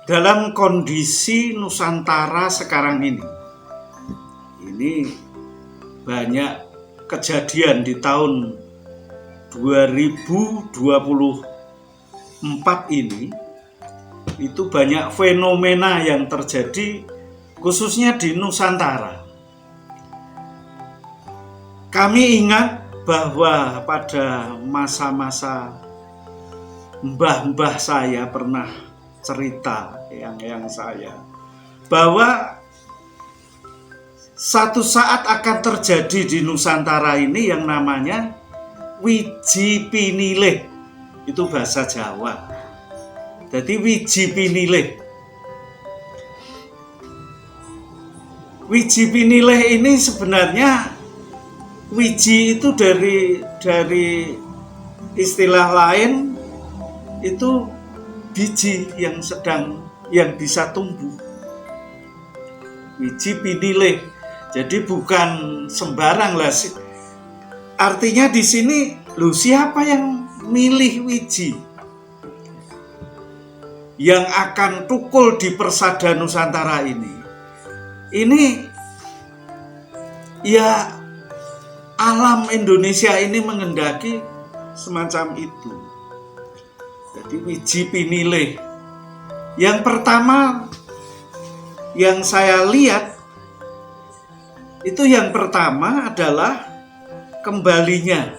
dalam kondisi Nusantara sekarang ini banyak kejadian di tahun 2024 ini, itu banyak fenomena yang terjadi khususnya di Nusantara. Kami ingat bahwa pada masa-masa mbah-mbah saya pernah cerita yang saya bahwa satu saat akan terjadi di Nusantara ini yang namanya wiji pinilih. Itu bahasa Jawa. Jadi wiji pinilih. Wiji pinilih ini sebenarnya wiji itu dari istilah lain itu biji yang bisa tumbuh. Wiji pinilih. Jadi bukan sembarang lah. Artinya di sini, siapa yang milih wiji yang akan tukul di persada Nusantara ini? Ini ya alam Indonesia ini mengendaki semacam itu. Jadi wiji pinilih. Yang pertama yang saya lihat itu yang pertama adalah kembalinya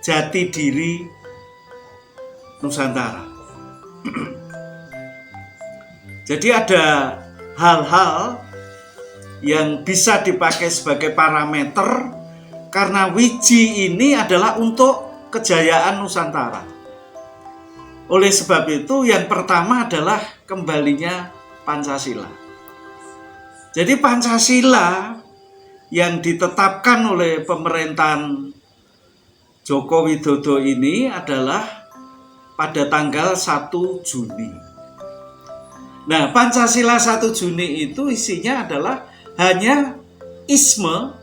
jati diri Nusantara. Jadi ada hal-hal yang bisa dipakai sebagai parameter karena wiji ini adalah untuk kejayaan Nusantara. Oleh sebab itu yang pertama adalah kembalinya Pancasila. Jadi Pancasila yang ditetapkan oleh pemerintahan Joko Widodo ini adalah pada tanggal 1 Juni. Nah, Pancasila 1 Juni itu isinya adalah hanya isme,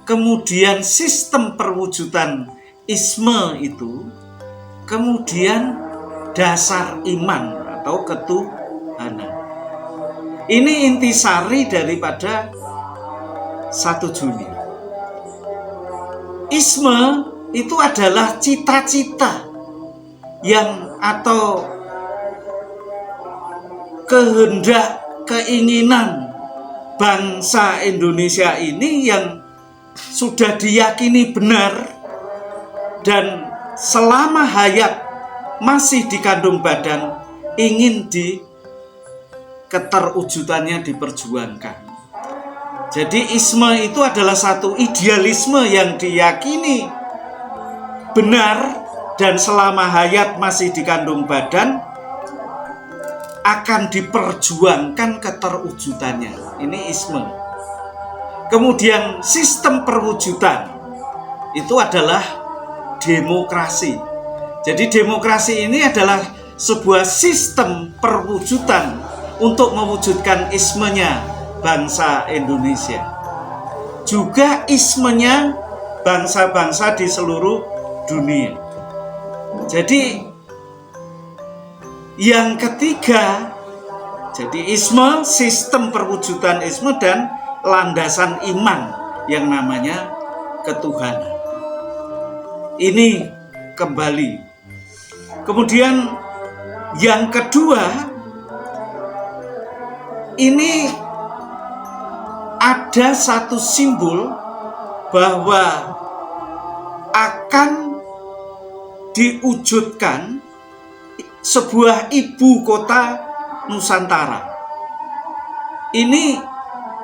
kemudian sistem perwujudan isme itu, kemudian dasar iman atau ketuhanan. Ini intisari daripada 1 Juni. Isme itu adalah cita-cita yang atau kehendak, keinginan bangsa Indonesia ini yang sudah diyakini benar dan selama hayat masih dikandung badan ingin keterwujudannya diperjuangkan. Jadi isme itu adalah satu idealisme yang diyakini benar dan selama hayat masih dikandung badan akan diperjuangkan keterwujudannya. Ini isme. Kemudian sistem perwujudan itu adalah demokrasi. Jadi demokrasi ini adalah sebuah sistem perwujudan untuk mewujudkan ismenya bangsa Indonesia. Juga ismenya bangsa-bangsa di seluruh dunia. Jadi yang ketiga, jadi isme, sistem perwujudan isme dan landasan iman yang namanya ketuhanan. Ini kembali. Kemudian yang kedua, ini ada satu simbol bahwa akan diwujudkan sebuah ibu kota Nusantara. Ini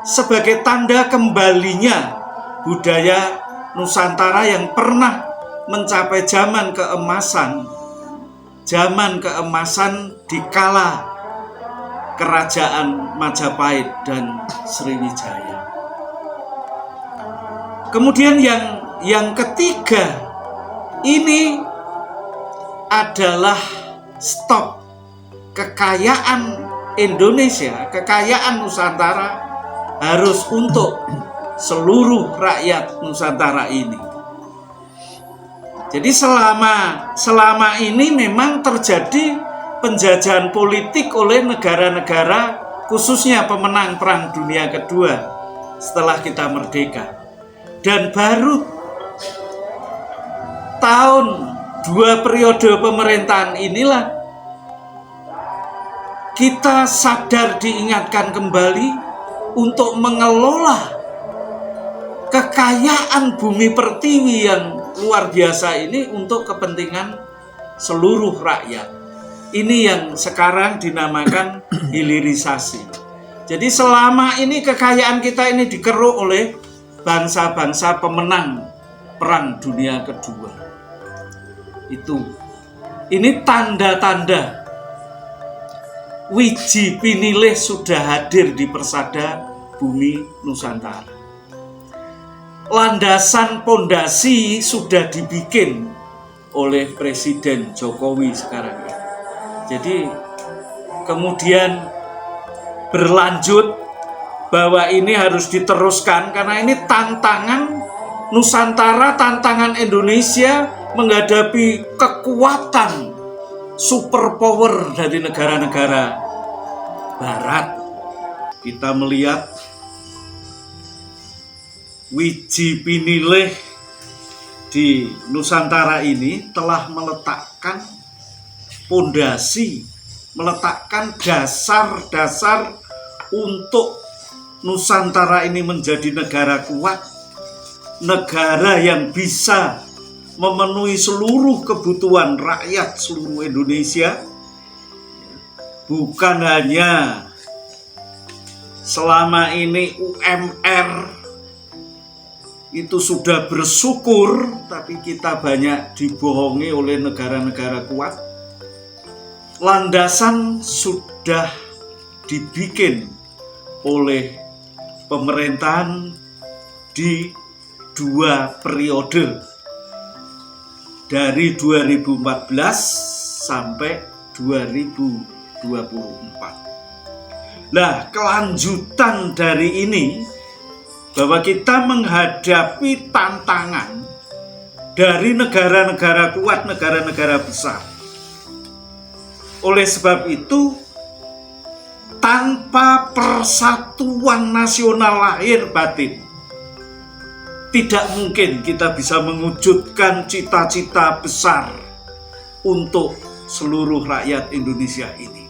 sebagai tanda kembalinya budaya Nusantara yang pernah mencapai zaman keemasan di kala Kerajaan Majapahit dan Sriwijaya. Kemudian yang ketiga ini adalah stok kekayaan Indonesia, kekayaan Nusantara harus untuk seluruh rakyat Nusantara ini. Jadi selama ini memang terjadi penjajahan politik oleh negara-negara, khususnya pemenang Perang Dunia Kedua setelah kita merdeka. Dan baru tahun 2 periode pemerintahan inilah kita sadar, diingatkan kembali untuk mengelola kekayaan bumi pertiwi yang luar biasa ini untuk kepentingan seluruh rakyat. Ini yang sekarang dinamakan hilirisasi. Jadi selama ini kekayaan kita ini dikeruk oleh bangsa-bangsa pemenang Perang Dunia Kedua. Ini tanda-tanda wiji pinilih sudah hadir di persada bumi Nusantara. Landasan pondasi sudah dibikin oleh Presiden Jokowi sekarang ini. Jadi kemudian berlanjut bahwa ini harus diteruskan karena ini tantangan Nusantara, tantangan Indonesia menghadapi kekuatan superpower dari negara-negara Barat. Kita melihat wiji pinilih di Nusantara ini telah meletakkan pondasi, meletakkan dasar-dasar untuk Nusantara ini menjadi negara kuat, negara yang bisa memenuhi seluruh kebutuhan rakyat seluruh Indonesia, bukan hanya selama ini UMR itu sudah bersyukur, tapi kita banyak dibohongi oleh negara-negara kuat. Landasan sudah dibikin oleh pemerintahan di 2 periode, dari 2014 sampai 2024. Nah, kelanjutan dari ini bahwa kita menghadapi tantangan dari negara-negara kuat, negara-negara besar. Oleh sebab itu, tanpa persatuan nasional lahir batin, tidak mungkin kita bisa mewujudkan cita-cita besar untuk seluruh rakyat Indonesia ini.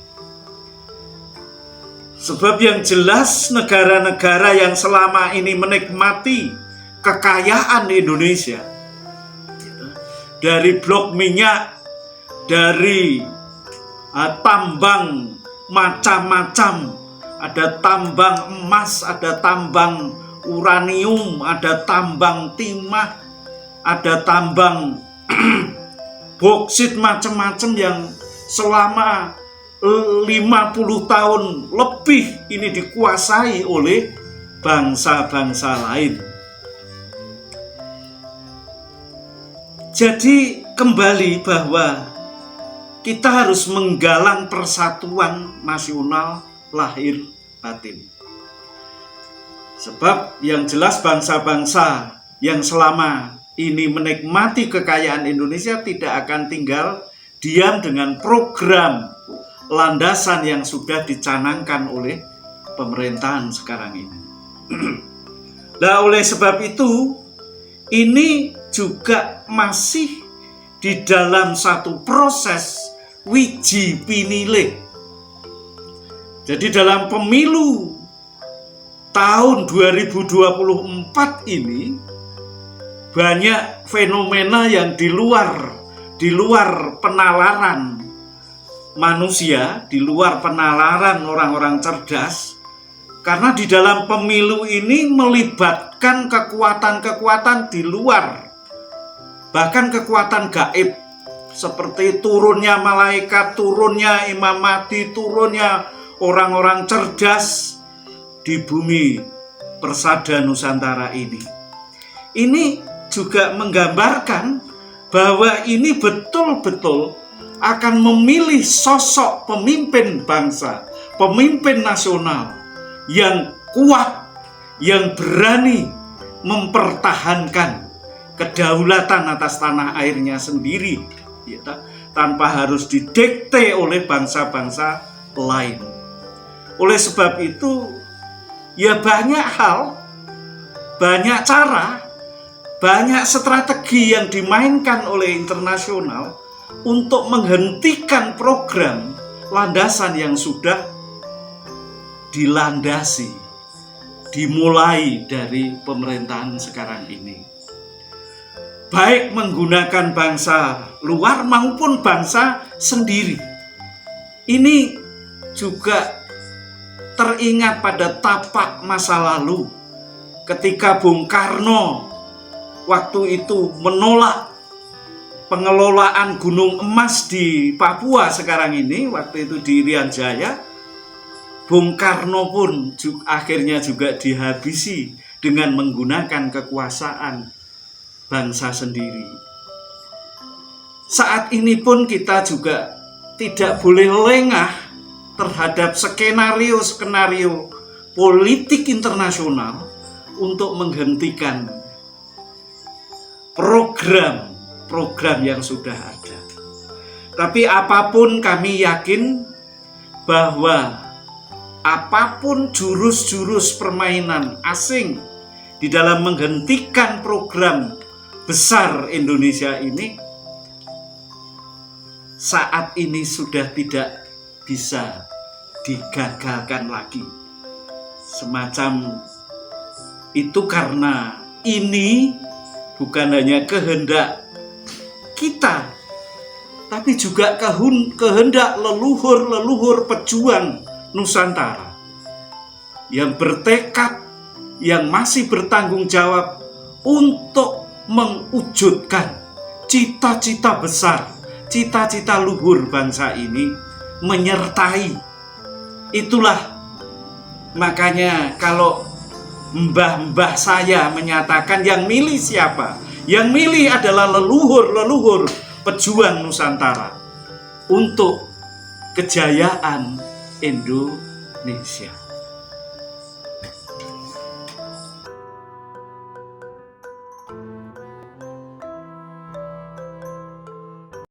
Sebab yang jelas negara-negara yang selama ini menikmati kekayaan Indonesia, dari blok minyak, dari tambang macam-macam, ada tambang emas, ada tambang uranium, ada tambang timah, ada tambang boksit, macam-macam yang selama 50 tahun lebih ini dikuasai oleh bangsa-bangsa lain. Jadi kembali bahwa kita harus menggalang persatuan nasional lahir batin. Sebab yang jelas bangsa-bangsa yang selama ini menikmati kekayaan Indonesia tidak akan tinggal diam dengan program landasan yang sudah dicanangkan oleh pemerintahan sekarang ini. Nah, oleh sebab itu, ini juga masih di dalam satu proses wiji pinilih. Jadi dalam pemilu tahun 2024 ini banyak fenomena yang di luar penalaran manusia, di luar penalaran orang-orang cerdas, karena di dalam pemilu ini melibatkan kekuatan-kekuatan di luar, bahkan kekuatan gaib, seperti turunnya malaikat, turunnya Imam Mahdi, turunnya orang-orang cerdas di bumi persada Nusantara ini. Ini juga menggambarkan bahwa ini betul-betul akan memilih sosok pemimpin bangsa, pemimpin nasional yang kuat, yang berani mempertahankan kedaulatan atas tanah airnya sendiri, tanpa harus didikte oleh bangsa-bangsa lain. Oleh sebab itu, ya banyak hal, banyak cara, banyak strategi yang dimainkan oleh internasional untuk menghentikan program landasan yang sudah dilandasi, dimulai dari pemerintahan sekarang ini. Baik menggunakan bangsa luar maupun bangsa sendiri. Ini juga teringat pada tapak masa lalu ketika Bung Karno waktu itu menolak pengelolaan gunung emas di Papua sekarang ini, waktu itu di Irian Jaya. Bung Karno pun akhirnya juga dihabisi dengan menggunakan kekuasaan bangsa sendiri. Saat ini pun kita juga tidak boleh lengah terhadap skenario-skenario politik internasional untuk menghentikan program yang sudah ada. Tapi apapun, kami yakin bahwa apapun jurus-jurus permainan asing di dalam menghentikan program besar Indonesia ini, saat ini sudah tidak bisa digagalkan lagi. Semacam itu karena ini bukan hanya kehendak kita, tapi juga kehendak leluhur-leluhur pejuang Nusantara yang bertekad, yang masih bertanggung jawab untuk mewujudkan cita-cita besar, cita-cita luhur bangsa ini, menyertai. Itulah makanya kalau mbah-mbah saya menyatakan yang milih siapa? Yang milih adalah leluhur-leluhur pejuang Nusantara untuk kejayaan Indonesia.